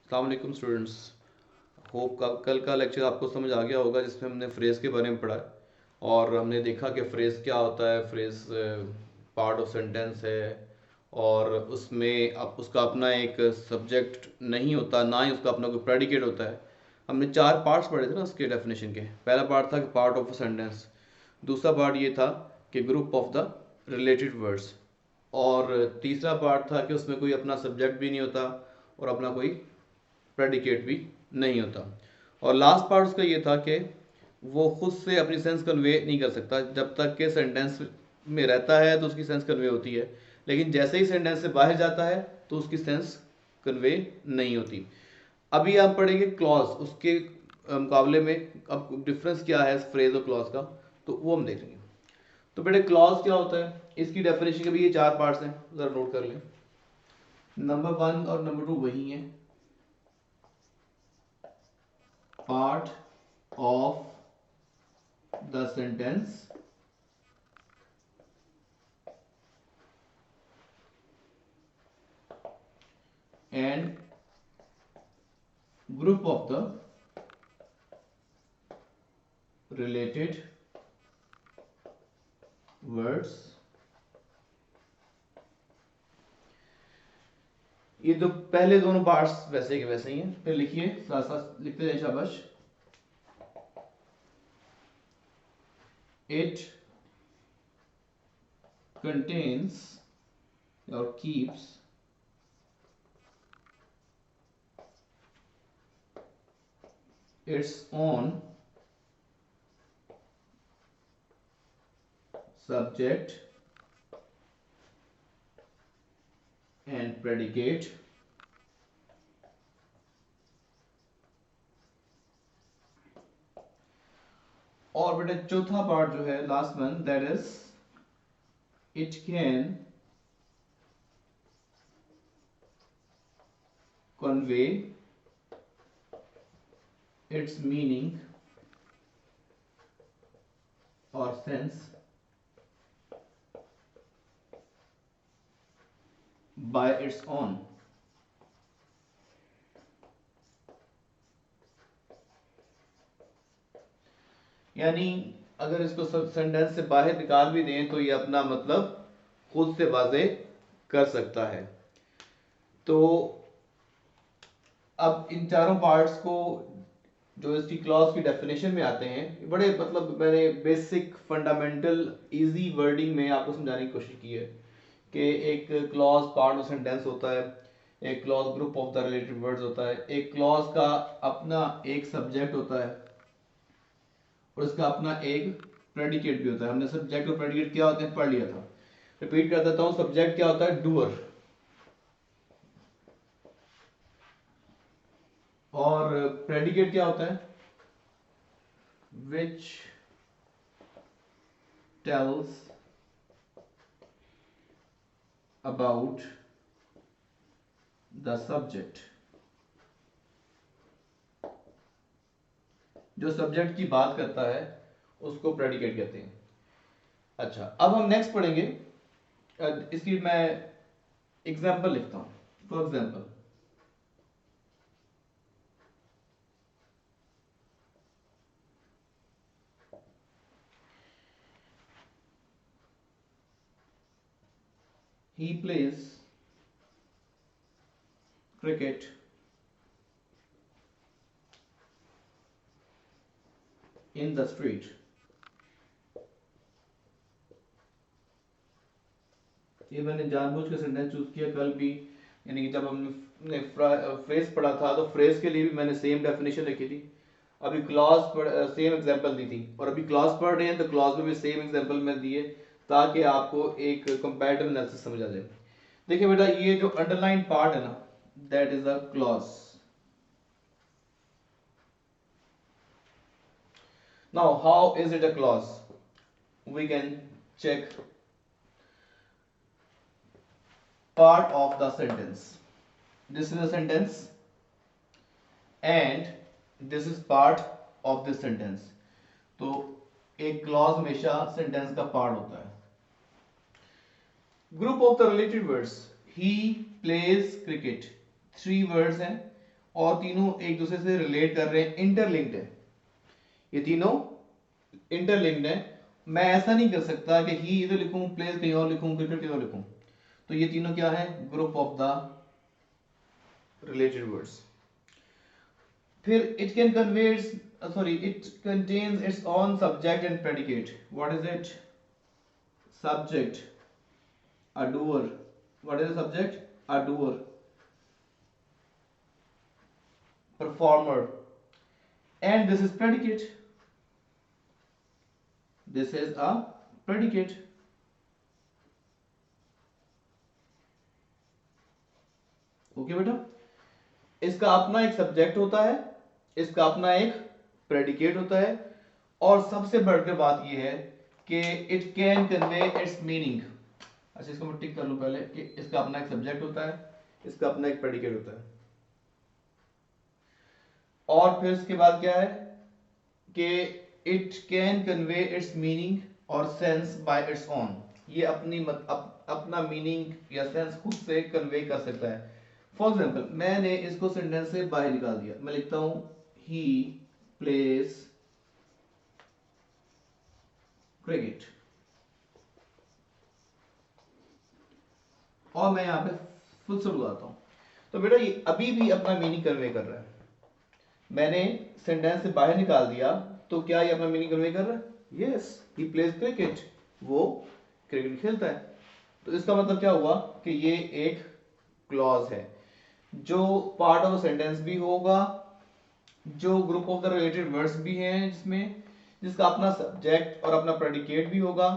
अस्सलाम वालेकुम students. Hope का कल का लेक्चर आपको समझ आ गया होगा जिसमें हमने फ्रेज़ के बारे में पढ़ा है और हमने देखा कि फ्रेज़ क्या होता है। फ्रेज़ पार्ट ऑफ सेंटेंस है और उसमें अब उसका अपना एक सब्जेक्ट नहीं होता, ना ही उसका अपना कोई प्रेडिकेट होता है। हमने चार पार्ट्स पढ़े थे ना उसके डेफिनेशन के। पहला पार्ट था कि पार्ट ऑफ अ सेंटेंस, दूसरा पार्ट ये था कि group of the related words, और तीसरा पार्ट था कि उसमें कोई अपना सब्जेक्ट भी नहीं होता और अपना कोई प्रेडिकेट भी नहीं होता। और लास्ट पार्ट उसका ये था कि वो खुद से अपनी सेंस कन्वे नहीं कर सकता। जब तक के सेंटेंस में रहता है तो उसकी सेंस कन्वे होती है, लेकिन जैसे ही सेंटेंस से बाहर जाता है तो उसकी सेंस कन्वे नहीं होती। अभी आप पढ़ेंगे क्लॉज, उसके मुकाबले में अब डिफरेंस क्या है फ्रेज और क्लॉज का, तो वो हम देखेंगे। तो बेटे क्लॉज क्या होता है, इसकी डेफिनेशन के भी ये चार पार्ट्स हैं, जरा नोट कर लें। नंबर वन और नंबर टू वही है, part of the sentence and group of the related words. ये तो पहले दोनों पार्ट्स वैसे के वैसे ही हैं, फिर लिखिए साथ साथ लिखते जाइए, शाबाश। It contains or keeps its own subject and predicate, और बेटा चौथा पार्ट जो है last one, that is it can convey its meaning or sense by its own। यानी अगर इसको सेंटेंस से बाहर निकाल भी दें तो ये अपना मतलब खुद से वाजे कर सकता है। तो अब इन चारों पार्ट्स को जो इसकी क्लॉज की डेफिनेशन में आते हैं, बड़े मतलब मैंने बेसिक फंडामेंटल इजी वर्डिंग में आपको समझाने की कोशिश की है कि एक क्लॉज पार्ट ऑफ सेंटेंस होता है, एक clause group of the related words होता है, एक क्लॉज का अपना एक सब्जेक्ट होता है और इसका अपना एक प्रेडिकेट भी होता है। हमने सब्जेक्ट और प्रेडिकेट क्या होते हैं पढ़ लिया था। रिपीट कर देता हूं, सब्जेक्ट क्या होता है, डूअर, और प्रेडिकेट क्या होता है, which tells about the subject. जो सब्जेक्ट की बात करता है उसको प्रेडिकेट कहते हैं। अच्छा, अब हम नेक्स्ट पढ़ेंगे। इसकी मैं एग्जांपल लिखता हूं। For example, he plays cricket in the street। ये मैंने जानबूझ के सेंटेंस चूज किया कल भी, यानी कि जब हमने फ्रेज पढ़ा था तो फ्रेज के लिए भी मैंने सेम डेफिनेशन लिखी थी। अभी क्लॉज सेम एग्जांपल दी थी, और अभी क्लॉज पढ़ रहे हैं तो क्लॉज में भी सेम एग्जांपल मैं दिए ताकि आपको एक कंपैरेटिव एनालिसिस समझ आ जाए। देखिए बेटा, ये जो अंडरलाइन पार्ट है ना, that is a clause. Now how is it a clause, we can check part of the sentence। This is a sentence and this is part of this sentence। तो एक क्लॉज हमेशा sentence का part होता है। Group of the related words, he plays cricket, three words हैं और तीनों एक दूसरे से रिलेट कर रहे हैं, इंटरलिंक्ड है, ये तीनों इंटरलिंक्ड है। मैं ऐसा नहीं कर सकता कि ही इधर लिखूं, प्लेस कहीं और लिखूं, क्रिकेट कहीं और लिखूं। तो ये तीनों क्या है, group of the related words. फिर it can convey it contains its own subject and predicate. What is it? Subject, a doer. What is the subject? A doer. Performer. And this is predicate. This is a predicate. Okay बेटा, इसका अपना एक subject होता है, इसका अपना एक predicate होता है, और सबसे बढ़कर बात यह है कि it can convey it's meaning. अच्छा, इसको मैं टिक कर लूं पहले कि इसका अपना एक सब्जेक्ट होता है, इसका अपना एक प्रेडिकेट होता है, और फिर उसके बाद क्या है कि it can convey it's meaning और सेंस बाय इट्स ओन। ये अपना मीनिंग या सेंस खुद से कन्वे कर सकता है। फॉर एग्जाम्पल, मैंने इसको सेंटेंस से बाहर निकाल दिया, मैं लिखता हूं ही प्लेज क्रिकेट, और मैं यहां पे फुल स्टॉप लगाता हूं, तो बेटा ये अभी भी अपना मीनिंग कन्वे कर रहा है। मैंने सेंटेंस से बाहर निकाल दिया, तो क्या ये अपना मीनिंग कन्वे कर रहा है? यस, ही प्लेज क्रिकेट, वो क्रिकेट खेलता है। तो इसका मतलब क्या हुआ कि ये एक क्लॉज है, जो पार्ट ऑफ सेंटेंस भी होगा, जो group of the related words भी हैं, जिसका अपना सब्जेक्ट और अपना प्रेडिकेट भी होगा,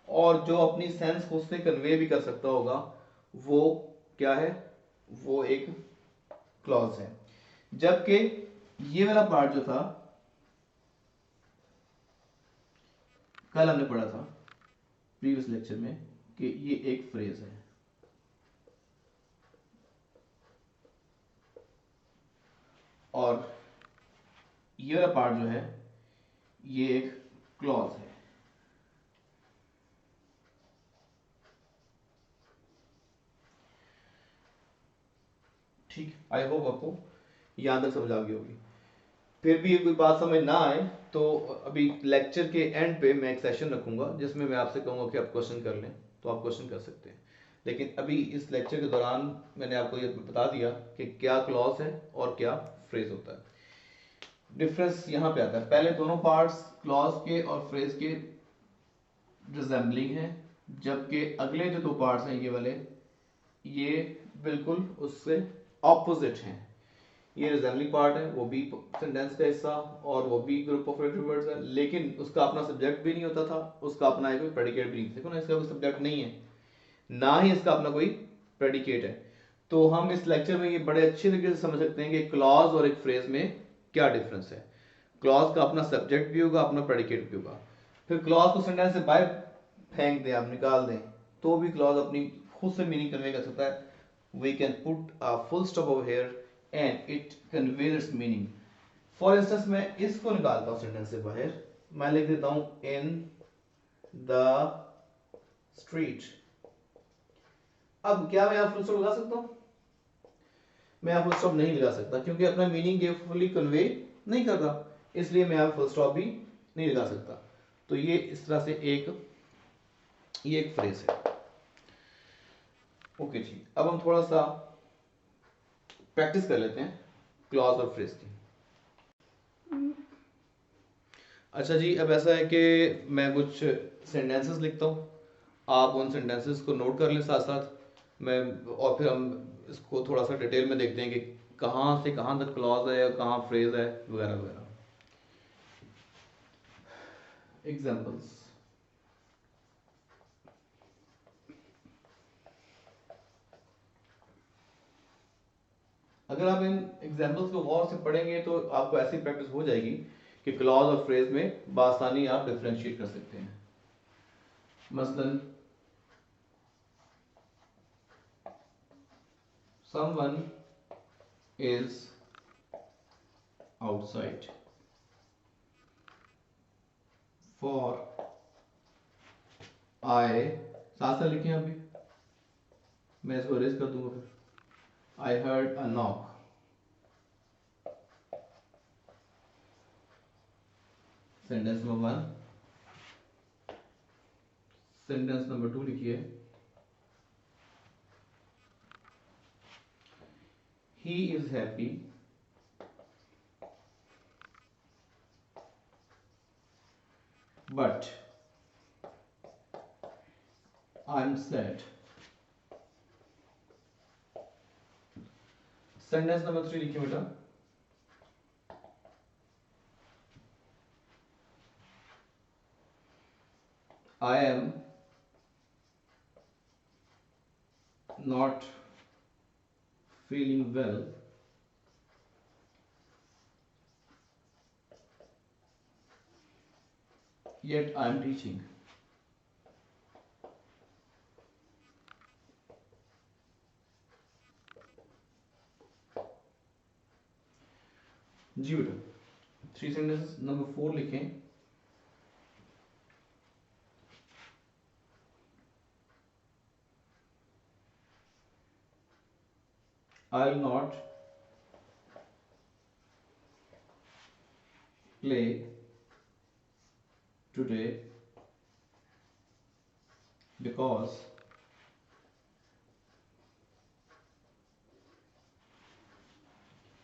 और जो अपनी सेंस खुद से कन्वे भी कर सकता होगा, वो क्या है? वो एक क्लॉज है। जबकि ये वाला पार्ट जो था, कल हमने पढ़ा था प्रीवियस लेक्चर में कि ये एक फ्रेज है, और ये वाला पार्ट जो है ये एक क्लॉज है। ठीक, आई होप आपको यहां तक समझ आ गई होगी। फिर भी कोई बात समझ ना आए तो अभी लेक्चर के एंड पे मैं एक सेशन रखूंगा जिसमें मैं आपसे कहूंगा कि आप क्वेश्चन कर लें, तो आप क्वेश्चन कर सकते हैं। लेकिन अभी इस लेक्चर के दौरान मैंने आपको ये बता दिया कि क्या क्लॉज है और क्या फ्रेज होता है। डिफरेंस यहाँ पे आता है, पहले दोनों पार्ट्स क्लॉज के और फ्रेज के रिजेंबलिंग हैं, जबकि अगले जो दो पार्ट्स हैं ये वाले, ये बिल्कुल उससे ऑपोजिट हैं। ये रिजेंबलिंग पार्ट है, वो भी सेंटेंस का हिस्सा और वो भी ग्रुप ऑफ रिलेटेड वर्ड्स है, लेकिन उसका अपना सब्जेक्ट भी नहीं होता था, उसका अपना कोई प्रेडिकेट भी नहीं। देखो ना, इसका कोई सब्जेक्ट नहीं है, ना ही इसका अपना कोई प्रेडिकेट है। तो हम इस लेक्चर में ये बड़े अच्छे तरीके से समझ सकते हैं कि क्लॉज और एक फ्रेज में क्या डिफरेंस है। क्लॉज का अपना सब्जेक्ट भी होगा, अपना प्रेडिकेट भी होगा। फिर क्लॉज को सेंटेंस से बाहर फेंक दें, आप निकाल दें, तो भी क्लॉज अपनी खुद से मीनिंग कन्वे कर सकता है। We can put a full stop over here and it conveys its meaning. For instance, मैं इसको निकालता हूं सेंटेंस से बाहर, मैं लिख देता हूं इन द स्ट्रीट। अब क्या मैं यहां फुल स्टॉप लगा सकता हूं? मैं यहां फुल स्टॉप नहीं लगा सकता, क्योंकि अपना मीनिंग ये फुली कन्वे नहीं कर रहा, इसलिए मैं यहां फुल स्टॉप भी नहीं लगा सकता। तो ये इस तरह से ये एक फ्रेज है। ओके जी, अब हम थोड़ा सा प्रैक्टिस कर लेते हैं क्लॉज और फ्रेज की। अच्छा जी, अब ऐसा है कि मैं कुछ सेंटेंसेस लिखता हूँ, आप उन सेंटेंसेस को नोट कर लें साथ साथ मैं, और फिर हम इसको थोड़ा सा डिटेल में देखते हैं कि कहाँ से कहाँ तक क्लॉज है, कहाँ फ्रेज है, वगैरह वगैरह। एग्जाम्पल्स, अगर आप इन एग्जाम्पल्स को गौर से पढ़ेंगे तो आपको ऐसी प्रैक्टिस हो जाएगी कि क्लॉज और फ्रेज में बासानी आप डिफरेंशिएट कर सकते हैं। मसलन, someone is outside for I, साथ साथ लिखें अभी, मैं इसको रेज कर दूंगा फिर, I heard a knock, sentence number 1। Sentence number 2 लिखिए, he is happy but I am sad. Sentence number 3 लिखिए बेटा, आई am not feeling well yet I am teaching। जी बेटा, 3 सेंटेंसेस। नंबर 4 लिखें, I will not play today because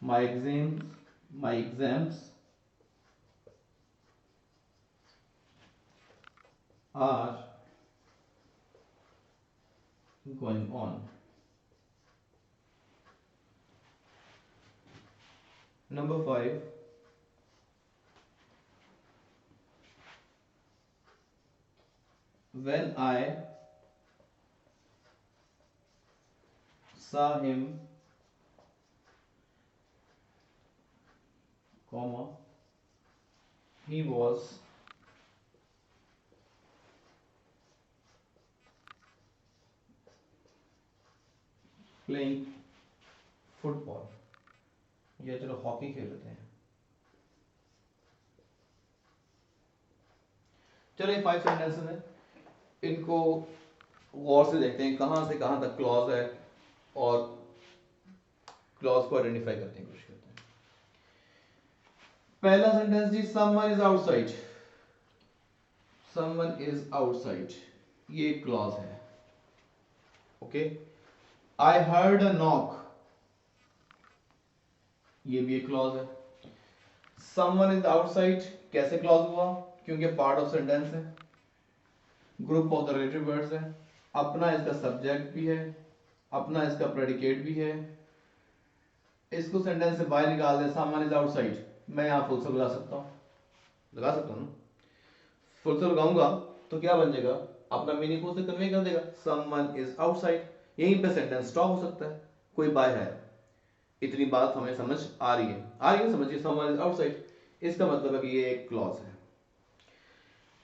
my exams are going on। Number 5, when I saw him, comma, he was playing football, या चलो hockey खेल लेते हैं। चलो ये 5 sentences हैं, इनको गौर से देखते हैं कहाँ से कहाँ तक क्लॉज है और क्लॉज को आइडेंटिफाई करने की कोशिश करते हैं। पहला सेंटेंस जी, someone is outside. Someone is outside, ये क्लॉज है। Okay, I heard a knock, ये भी एक क्लॉज है। समवन इज आउटसाइड कैसे क्लॉज हुआ? क्योंकि पार्ट ऑफ सेंटेंस है, group of the relative words है, अपना इसका सब्जेक्ट भी है, अपना इसका प्रेडिकेट भी है। इसको सेंटेंस से बाहर निकाल दें, समवन इज आउटसाइड, मैं यहां फुल स्टॉप लगा सकता हूं, लगा सकता हूं ना? फुल स्टॉप लगाऊंगा तो क्या बन जाएगा, अपना मीनिंग को से कन्वे कर देगा, समवन इज आउटसाइड। यहीं पे सेंटेंस स्टॉप हो सकता है, कोई बाय है। इतनी बात हमें समझ आ रही है समझिए, समवन इज आउटसाइड, इसका मतलब है कि ये एक क्लॉज है।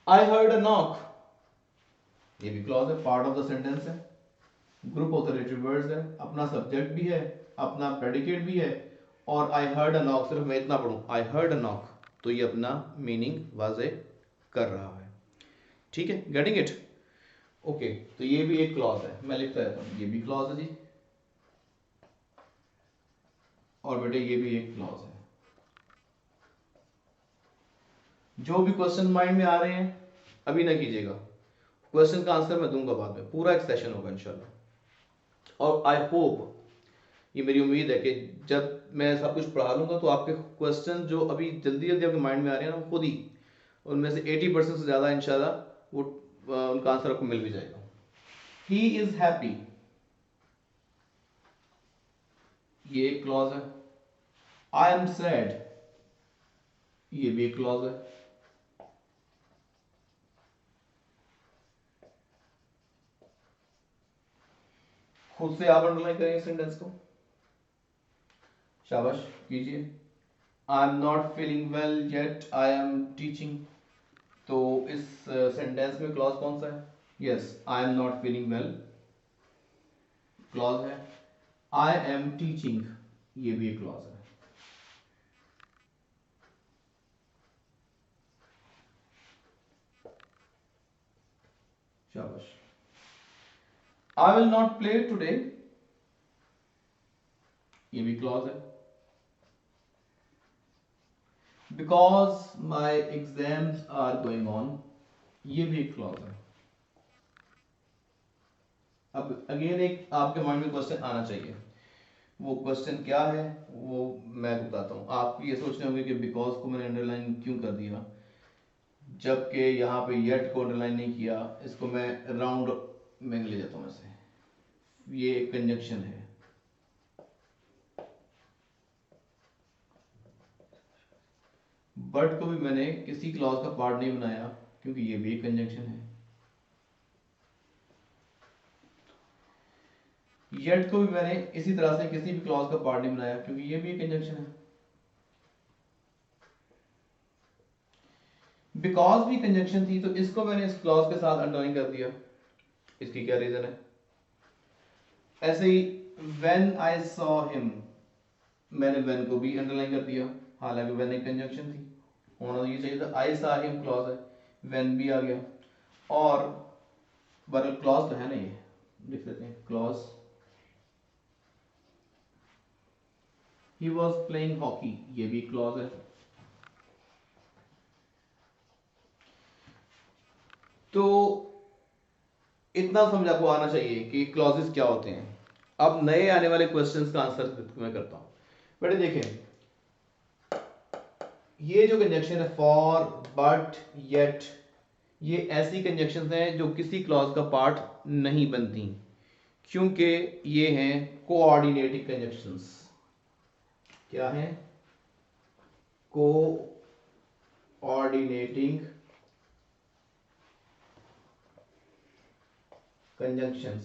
आई हर्ड अ नॉक, ये भी क्लॉज है, पार्ट ऑफ द सेंटेंस है, group of the relative words है, अपना सब्जेक्ट भी है, अपना प्रेडिकेट भी है, और आई हर्ड अ नॉक सिर्फ मैं इतना पढ़ूं, आई हर्ड अ नॉक, तो ये अपना मीनिंग वाज़ेह कर रहा है। ठीक है, गेटिंग इट? ओके, तो ये भी एक क्लॉज है, मैं लिखता रहता हूं, ये भी क्लॉज है जी, और बेटे ये भी एक क्लॉज है। जो भी क्वेश्चन माइंड में आ रहे हैं अभी ना कीजिएगा, क्वेश्चन का आंसर मैं दूंगा बाद में, पूरा एक सेशन होगा इंशाल्लाह। और आई होप, ये मेरी उम्मीद है कि जब मैं सब कुछ पढ़ा लूंगा तो आपके क्वेश्चन जो अभी जल्दी जल्दी आपके माइंड में आ रहे हैं ना, खुद ही उनमें से 80% से ज़्यादा इंशाल्लाह वो उनका आंसर आपको मिल भी जाएगा। ही इज हैप्पी, ये एक क्लॉज है। आई एम सैड, ये भी एक क्लॉज है। खुद से आप अंडरलाइन करेंगे सेंटेंस को, शाबाश कीजिए। I am not feeling well yet I am teaching, तो इस सेंटेंस में क्लॉज कौन सा है? Yes, I am not feeling well clause है। आई एम टीचिंग, ये भी एक क्लॉज है। शाबाश। I will not play today, ये भी क्लॉज है। Because my exams are going on, ये भी एक क्लॉज है। अब अगेन एक आपके माइंड में क्वेश्चन आना चाहिए, वो क्वेश्चन क्या है वो मैं बताता हूँ। आप ये सोच रहे होंगे कि बिकॉज को मैंने अंडरलाइन क्यों कर दिया, जबकि यहाँ पे येट को अंडरलाइन नहीं किया। इसको मैं राउंड में ले जाता हूँ ऐसे, ये कंजंक्शन है। बट को भी मैंने किसी क्लॉज का पार्ट नहीं बनाया क्योंकि ये भी एक कंजंक्शन है। येट को भी मैंने इसी तरह से किसी भी क्लॉज का पार्ट नहीं बनाया क्योंकि ये भी एक कंजंक्शन है। बिकॉज भी कंजंक्शन थी तो इसको मैंने इस क्लॉज के साथ अंडरलाइन कर दिया। इसकी क्या रीजन है? ऐसे he when I saw him, मैंने व्हेन को भी अंडरलाइन कर दिया, हालांकि व्हेन एक कंजंक्शन थी, होना तो ये चाहिए था। आई सॉ हिम क्लॉज है, व्हेन भी आ गया, और बरल क्लॉज तो है ना, ये लिख लेते हैं clause. He was playing hockey, ये भी क्लॉज है। तो इतना समझ आपको आना चाहिए कि क्लॉजेस क्या होते हैं। अब नए आने वाले क्वेश्चंस का आंसर मैं करता हूं। बेटे देखें, ये जो कंजंक्शन है फॉर, बट, येट, ये ऐसी कंजंक्शंस हैं जो किसी क्लॉज का पार्ट नहीं बनती क्योंकि ये हैं कोऑर्डिनेटिंग कंजंक्शंस। क्या है? Coordinating conjunctions.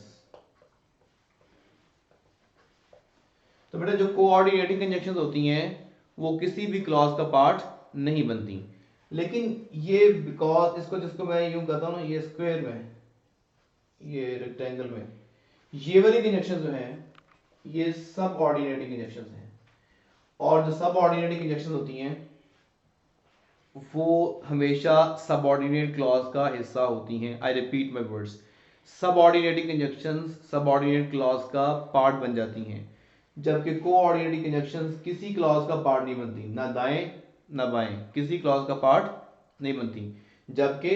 तो बेटा जो कोऑर्डिनेटिंग कंजंक्शंस होती हैं वो किसी भी क्लॉज का पार्ट नहीं बनती, लेकिन ये बिकॉज, इसको जिसको मैं यूं कहता हूं ना, ये स्क्वायर में, ये रेक्टेंगल में, ये वाली कंजंक्शन जो है ये सब ऑर्डिनेटिंग कंजंक्शंस हैं। और जो सब ऑर्डिनेटिंग कंजंक्शंस होती हैं वो हमेशा सबऑर्डिनेट क्लॉज का हिस्सा होती हैं। I repeat my words, subordinating conjunctions subordinate clause का पार्ट बन जाती हैं, जबकि कोऑर्डिनेटिंग कंजंक्शंस किसी क्लॉज का पार्ट नहीं बनती, ना दाएं ना बाएं, किसी क्लॉज का पार्ट नहीं बनती। जबकि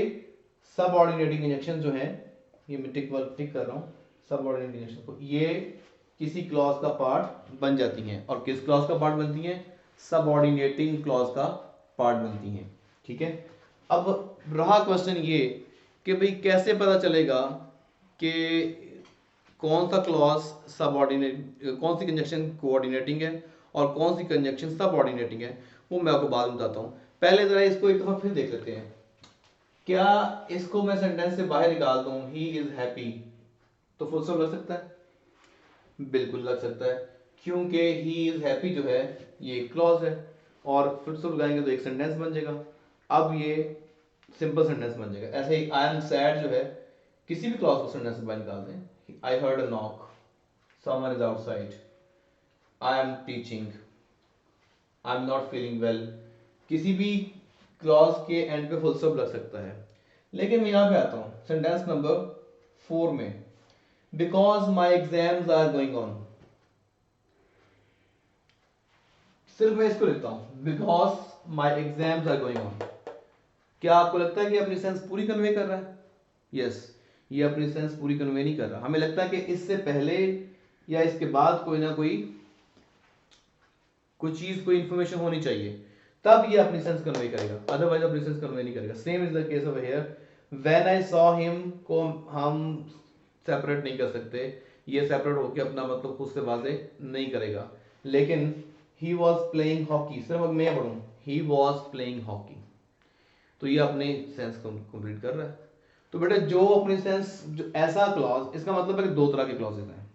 सबऑर्डिनेटिंग कंजंक्शन जो है, ये मैं टिक कर रहा हूँ सबऑर्डिनेटिंग कंजंक्शन को, ये किसी क्लॉज का पार्ट बन जाती हैं। और किस क्लॉज का पार्ट बनती हैं? सबऑर्डिनेटिंग क्लॉज का पार्ट बनती हैं। ठीक है। अब रहा क्वेश्चन ये कि भाई कैसे पता चलेगा कि कौन सा क्लॉज सबऑर्डिनेट, कौन सी कंजंक्शन कोऑर्डिनेटिंग है और कौन सी कंजंक्शन सबऑर्डिनेटिंग है, वो मैं आपको बाद में बताता हूँ। पहले जरा इसको एक दफा फिर देख लेते हैं। क्या इसको मैं सेंटेंस से बाहर निकाल दूं, ही इज हैप्पी, तो फुल स्टॉप लग सकता है? बिल्कुल लग सकता है, क्योंकि ही इज हैप्पी जो है ये क्लॉज है, और फुल स्टॉप लगाएंगे तो एक सेंटेंस बन जाएगा। अब ये सिंपल सेंटेंस बन जाएगा। ऐसे ही आई एम सैड जो है किसी भी क्लॉज को सेंटेंस से बाहर निकाल दें। आई heard a knock, someone is outside, I am teaching, I am not feeling well, किसी भी क्लॉज के एंड पे फुल स्टॉप लग सकता है। लेकिन मैं यहां पे आता हूं सेंटेंस नंबर 4 में, because my exams are going on, सिर्फ मैं इसको लिखता हूं because my exams are going on. क्या आपको लगता है कि अपनी सेंस पूरी कन्वे कर रहा है? यस, ये अपनी सेंस पूरी कन्वे नहीं कर रहा। हमें लगता है कि इससे पहले या इसके बाद कोई ना कोई चीज, कोई इंफॉर्मेशन होनी चाहिए, तब ये अपनी सेंस कन्वे करेगा, अदरवाइज अपनी सेंस कन्वे नहीं करेगा। Same is the case of here, when I saw him को हम सेपरेट नहीं कर सकते, ये सेपरेट होकर अपना मतलब खुद से वाजे नहीं करेगा। लेकिन ही वॉज प्लेइंग हॉकी, सिर्फ मैं पढ़ूं ही वॉज प्लेइंग हॉकी, तो ये अपनी सेंस कंप्लीट कर रहा है। तो बेटा जो अपनी सेंस, जो ऐसा क्लॉज, इसका मतलब है कि दो तरह के क्लॉजेज हैं।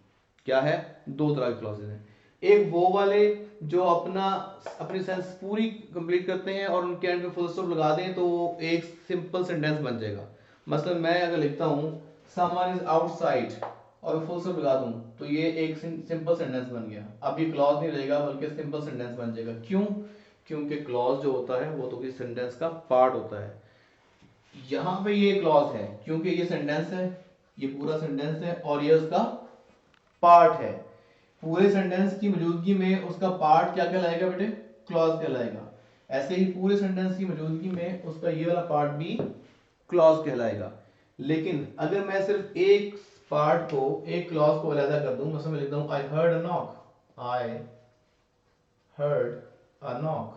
क्या है? दो तरह के क्लॉजेज हैं। एक वो वाले जो अपनी सेंस पूरी कंप्लीट करते हैं और उनके एंड में फुल स्टॉप लगा दें तो वो एक सिंपल सेंटेंस बन जाएगा। मतलब मैं अगर लिखता हूं समवन इज आउटसाइड और फुल स्टॉप लगा दूं तो ये एक सिंपल सेंटेंस बन गया। अब ये क्लॉज नहीं रहेगा बल्कि सिंपल सेंटेंस बन जाएगा। क्यों? क्योंकि क्लॉज जो होता है वो तो किसी सेंटेंस का पार्ट होता है। यहां पे ये क्लॉज है क्योंकि ये सेंटेंस है, ये पूरा सेंटेंस है और ये उसका पार्ट है। पूरे सेंटेंस की मौजूदगी में उसका पार्ट क्या कहलाएगा बेटे? क्लॉज कहलाएगा। ऐसे ही पूरे सेंटेंस की मौजूदगी में उसका ये वाला पार्ट भी क्लॉज कहलाएगा। लेकिन अगर मैं सिर्फ एक पार्ट को, एक क्लॉज को अलग कर दूं, मतलब मैं लिख दूं आई heard a knock, I heard a knock,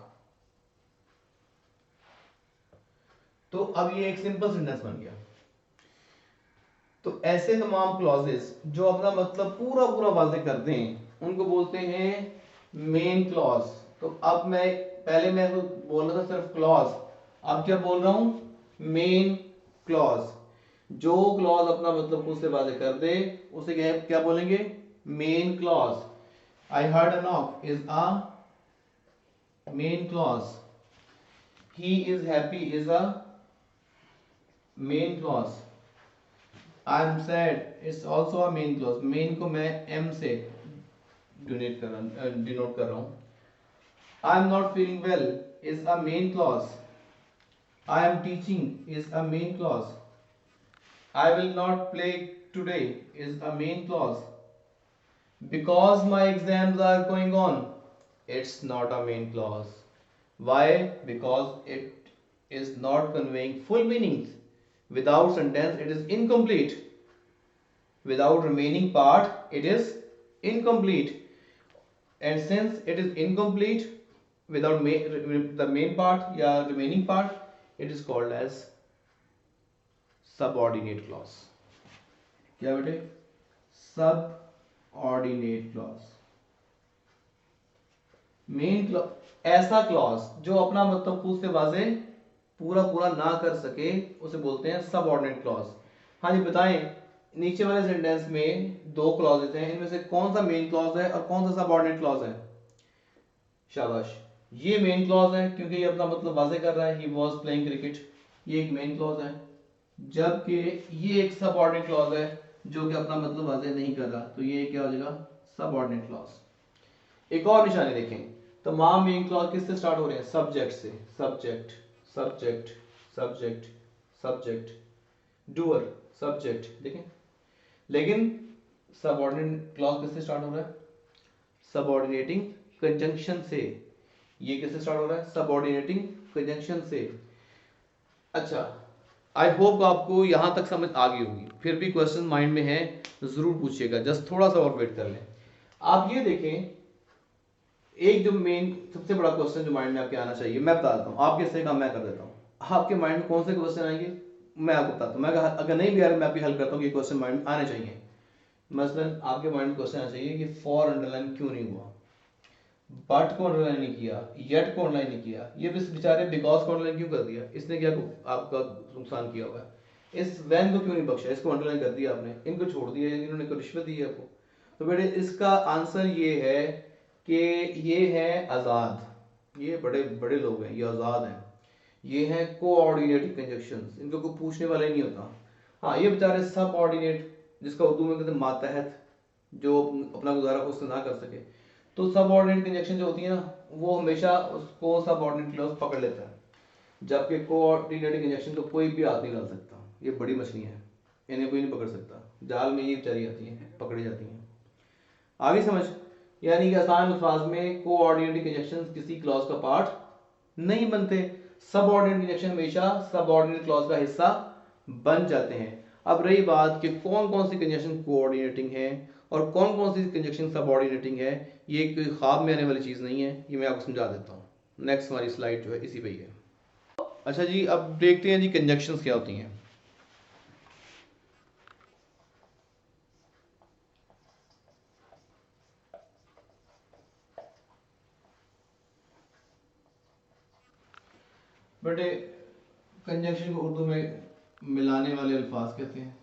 तो अब ये एक सिंपल सेंटेंस बन गया। तो ऐसे तमाम क्लॉजेस जो अपना मतलब पूरा पूरा वाज़ेह करते हैं उनको बोलते हैं मेन क्लॉज। तो अब मैं, पहले मैं तो बोल रहा था सिर्फ क्लॉज, अब क्या बोल रहा हूं, मेन क्लॉज। जो क्लॉज अपना मतलब खुद से वाज़ेह कर दे उसे क्या क्या बोलेंगे, main clause. I heard a knock is a main clause, he is happy is a main clause, I am sad it's also a main clause. Main को मैं एम से डिनोट कर रहा हूं। आई am not feeling well is a main clause, I am teaching is a main clause, I will not play today is a main clause, because my exams are going on, it's not a main clause. Why? Because it is not conveying full meanings. Without sentence it is incomplete, without remaining part it is incomplete, and since it is incomplete without the main part या remaining part, it is called as subordinate clause. क्या बेटे, subordinate clause। Main clause ऐसा clause जो अपना मतलब खुद से वाजे पूरा पूरा ना कर सके उसे बोलते हैं सबऑर्डिनेट क्लॉज। हाँ जी बताएं, नीचे वाले सेंटेंस में दो क्लॉजेस हैं, इनमें से कौन सा मेन क्लॉज है और कौन सा सबऑर्डिनेट क्लॉज है? शाबाश, ये मेन क्लॉज है क्योंकि ये अपना मतलब वाजे कर रहा है, ही वाज प्लेइंग क्रिकेट, ये एक मेन क्लॉज है। जबकि ये एक सबऑर्डिनेट क्लॉज है जो कि अपना मतलब वाजे नहीं कर रहा, तो ये क्या हो जाएगा, सबऑर्डिनेट क्लॉज। एक और निशानी देखें, तमाम मेन क्लॉज किससे स्टार्ट हो रहे हैं, सब्जेक्ट से, subject subject subject subject, doer subject, देखें। लेकिन सबऑर्डिनेट क्लॉज किससे स्टार्ट हो रहा है, सबऑर्डिनेटिंग कंजंक्शन से। ये किससे स्टार्ट हो रहा है, सबऑर्डिनेटिंग कंजंक्शन से। अच्छा, आई होप आपको यहां तक समझ आ गई होगी, फिर भी क्वेश्चन माइंड में है जरूर पूछिएगा, जस्ट थोड़ा सा और वेट कर लें। आप ये देखें, एक जो मेन सबसे बड़ा क्वेश्चन जो माइंड में आपके आना चाहिए, मैं बता देता हूँ, आप कैसे काम मैं कर देता हूँ, आपके माइंड में कौन से क्वेश्चन आएंगे मैं आपको बताता हूँ। मैं अगर नहीं भी आ रहा मैं आपकी हेल्प करता हूँ कि क्वेश्चन माइंड में आने चाहिए। मसलन आपके माइंड में क्वेश्चन आना चाहिए कि फॉर अंडरलाइन क्यों नहीं हुआ, बट को अंडरलाइन नहीं किया, येट को अंडरलाइन नहीं किया, ये बस बेचारे बिकॉज को अंडरलाइन क्यों कर दिया, इसने क्या आपका नुकसान किया हुआ है। इस वैन को क्यों नहीं बख्शा, इसको अंडरलाइन कर दिया आपने, इनको छोड़ दिया, इन्होंने को रिश्वत दी है आपको। तो बेटे इसका आंसर ये है कि ये है आज़ाद, ये बड़े बड़े लोग हैं, ये आज़ाद हैं, ये हैं कोऑर्डिनेटिव कंजक्शंस, इनको कोई पूछने वाला ही नहीं होता। हाँ ये बेचारे सब ऑर्डिनेट, जिसका उर्दू में कहते हैं मातहत, जो अपना गुजारा खुद से ना कर सके, तो सब ऑर्डिनेट कंजक्शन जो होती है ना वो हमेशा उसको सब ऑर्डिनेट क्लॉज पकड़ लेता है, जबकि कोऑर्डिनेट कंजक्शन को कोई भी हाथ नहीं डाल सकता। ये बड़ी मछली है, इन्हें कोई नहीं पकड़ सकता, जाल में ये बेचारी आती हैं, पकड़ी जाती हैं। आगे समझ, यानी कि आसान अल्फाज में कोऑर्डिनेट कंजक्शन किसी क्लॉज का पार्ट नहीं बनते, सबऑर्डिनेट कंजक्शन हमेशा सबऑर्डिनेट क्लॉज का हिस्सा बन जाते हैं। अब रही बात कि कौन कौन सी कंजक्शन कोऑर्डिनेटिंग है और कौन कौन सी कंजक्शन सबऑर्डिनेटिंग है, ये कोई ख्वाब में आने वाली चीज़ नहीं है, ये मैं आपको समझा देता हूँ। नेक्स्ट हमारी स्लाइड जो है इसी पे ही है। अच्छा जी, अब देखते हैं जी कंजक्शंस क्या होती हैं। बेटे कंजक्शन को उर्दू में मिलाने वाले अल्फाज कहते हैं।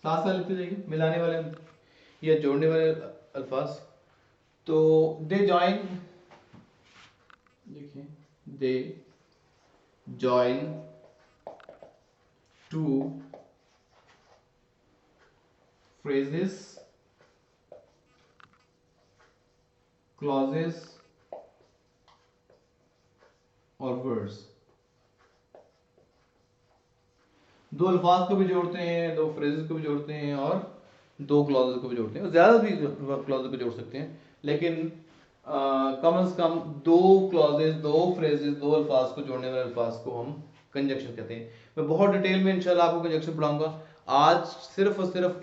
साथ साथ लिखते जाइए, मिलाने वाले या जोड़ने वाले अल्फाज। तो दे जॉइन, देखिए, they join two phrases, clauses or words। दो अल्फाज को भी जोड़ते हैं, दो फ्रेजेस को भी जोड़ते हैं और दो क्लॉजेस को भी जोड़ते हैं, और ज़्यादा भी क्लॉजेस को जोड़ सकते हैं, लेकिन कम से कम दो क्लॉजेस, दो फ्रेजेस, दो अल्फाज को जोड़ने वाले अल्फाज को हम कंजक्शन कहते हैं। मैं बहुत डिटेल में इंशाल्लाह आपको कंजक्शन पढ़ाऊंगा। आज सिर्फ और सिर्फ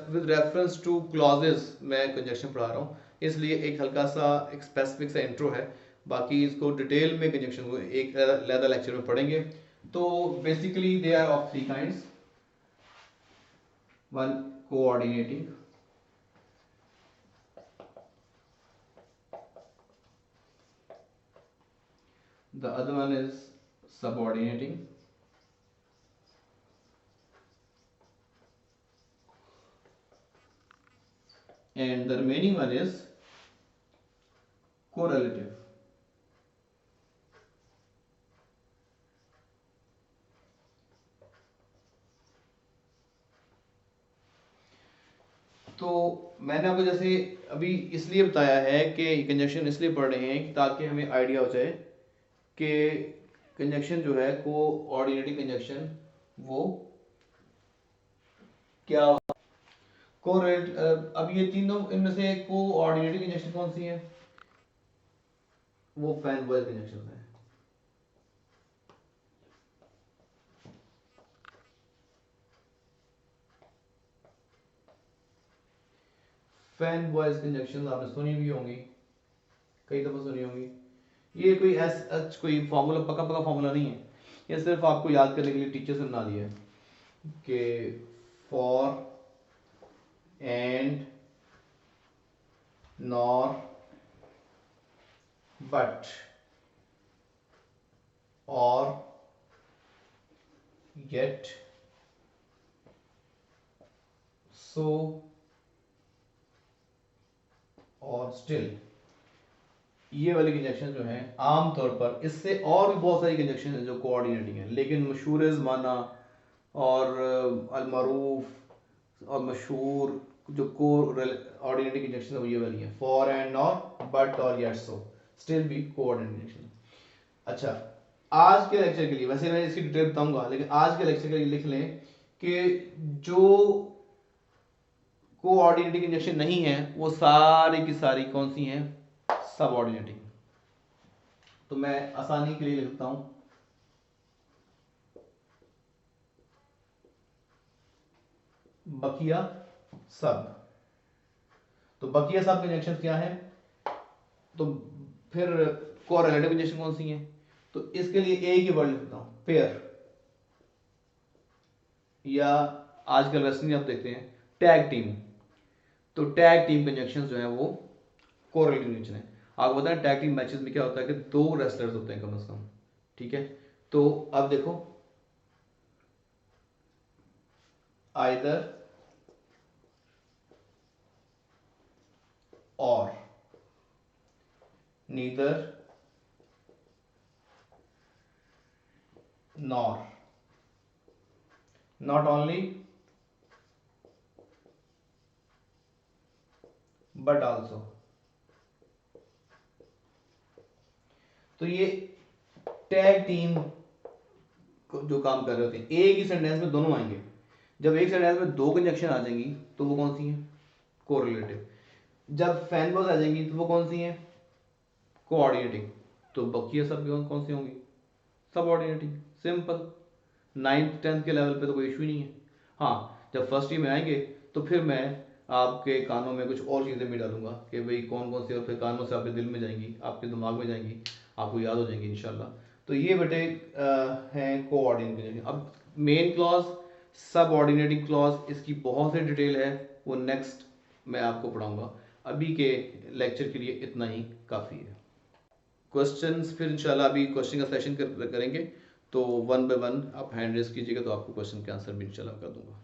विद रेफरेंस टू क्लॉजेस मैं कंजक्शन पढ़ा रहा हूँ, इसलिए एक हल्का सा एक स्पेसिफिक सा इंट्रो है। बाकी इसको डिटेल में कंजक्शन को एक अलग लेक्चर में पढ़ेंगे। तो basically they are of three kinds. One, coordinating, the other one is subordinating, and the remaining one is correlative. तो मैंने आपको जैसे अभी इसलिए बताया है कि कंजक्शन इसलिए पढ़ रहे हैं कि ताकि हमें आइडिया हो जाए कि कंजक्शन जो है कोऑर्डिनेटिंग कंजक्शन वो क्या। कोरिलेट, अब ये तीनों इनमें से कोऑर्डिनेटिंग कंजक्शन कौन सी है? वो फैन बॉयज कंजक्शन है। फैन बॉयज कंजक्शन आपने सुनी भी होंगी, कई दफा सुनी होंगी। ये कोई कोई फॉर्मूला, पका पका फॉर्मूला नहीं है, ये सिर्फ आपको याद करने के लिए टीचर से बना दिया है कि फॉर एंड नॉर बट और येट सो और स्टिल, ये वाली कंजक्शन जो है आमतौर पर, इससे और भी बहुत सारी कंजक्शन है जो कोऑर्डिनेटिंग है, लेकिन मशहूर ज़माना और अलमरूफ और मशहूर जो कोऑर्डिनेटिंग कंजक्शन है वो ये वाली है, फॉर एंड नॉर, बट और येट सो, स्टिल भी कोऑर्डिनेटिंग कंजक्शन। अच्छा, आज के लेक्चर के लिए, वैसे मैं इसकी डिटेल बताऊंगा, लेकिन आज के लेक्चर के लिए लिख लें कि जो कोऑर्डिनेटिंग कंजक्शन नहीं है वो सारी की सारी कौन सी हैं? सबऑर्डिनेटिंग। तो मैं आसानी के लिए लिखता हूं बकिया सब। तो बकिया सब कंजक्शन क्या है? तो फिर कोरिलेटिव कंजक्शन कौन सी है? तो इसके लिए एक ही वर्ड लिखता हूं, पेयर, या आजकल रेसलिंग आप देखते हैं टैग टीम। तो टैग टीम कंजक्शन जो है वो कोरिलेटिव कंजक्शन है। आपको पता है टैग टीम मैचेस में क्या होता है कि दो रेसलर्स होते हैं कम से कम, ठीक है? तो अब देखो, आइदर और, neither nor, not only but also. तो ये टैग टीम जो काम कर रहे होते हैं, एक ही सेंटेंस में दोनों आएंगे। जब एक सेंटेंस में दो कंजक्शन आ जाएंगी तो वो कौन सी है? कोरिलेटिव। जब फैन बॉयज आ जाएंगी तो वो कौन सी है? कोऑर्डिनेटिंग। तो बकिया सब कौन सी होंगी? सबऑर्डिनेटिंग। सिंपल। 9th 10th के लेवल पे तो कोई इशू ही नहीं है। हाँ, जब फर्स्ट ईयर में आएंगे तो फिर मैं आपके कानों में कुछ और चीज़ें भी डालूंगा कि भाई कौन कौन सी, और फिर कानों से आपके दिल में जाएंगी, आपके दिमाग में जाएंगी, आपको याद हो जाएंगी इंशाल्लाह। तो ये बेटे हैं कोऑर्डिनेटिंग। अब मेन क्लॉज, सब ऑर्डिनेटिंग क्लॉज, इसकी बहुत सी डिटेल है, वो नेक्स्ट मैं आपको पढ़ाऊंगा। अभी के लेक्चर के लिए इतना ही काफ़ी है। क्वेश्चंस फिर इंशाल्लाह अभी क्वेश्चन का सेशन करेंगे, तो वन बाय वन आप हैंड रेस कीजिएगा तो आपको क्वेश्चन के आंसर भी इंशाल्लाह कर दूंगा।